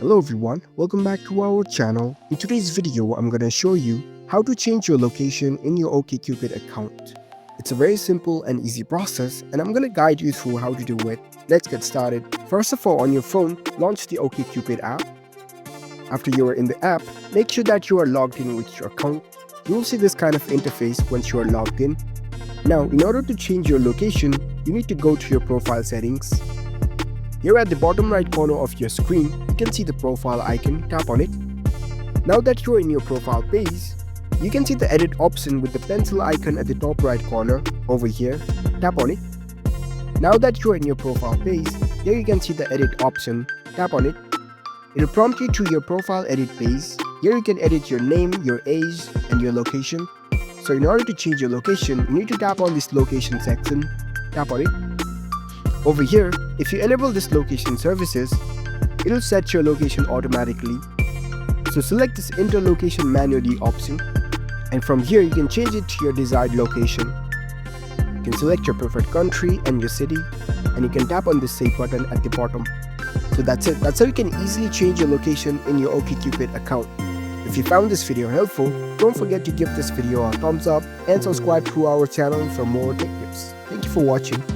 Hello everyone, welcome back to our channel. In today's video, I'm gonna show you how to change your location in your OkCupid account. It's a very simple and easy process and I'm gonna guide you through how to do it. Let's get started. First of all, on your phone, launch the OkCupid app. After you are in the app, make sure that you are logged in with your account. You will see this kind of interface once you are logged in. Now, in order to change your location, you need to go to your profile settings. Here at the bottom right corner of your screen, you can see the profile icon. Tap on it. Now that you are in your profile page, you can see the edit option with the pencil icon at the top right corner over here. Tap on it. Now that you are in your profile page, here you can see the edit option. Tap on it. It will prompt you to your profile edit page. Here you can edit your name, your age, and your location. So in order to change your location, you need to tap on this location section. Tap on it. Over here, if you enable this location services, it will set your location automatically. So select this enter location manually option, and from here you can change it to your desired location. You can select your preferred country and your city, and you can tap on the save button at the bottom. So that's it. That's how you can easily change your location in your OkCupid account. If you found this video helpful, don't forget to give this video a thumbs up and subscribe to our channel for more tech tips. Thank you for watching.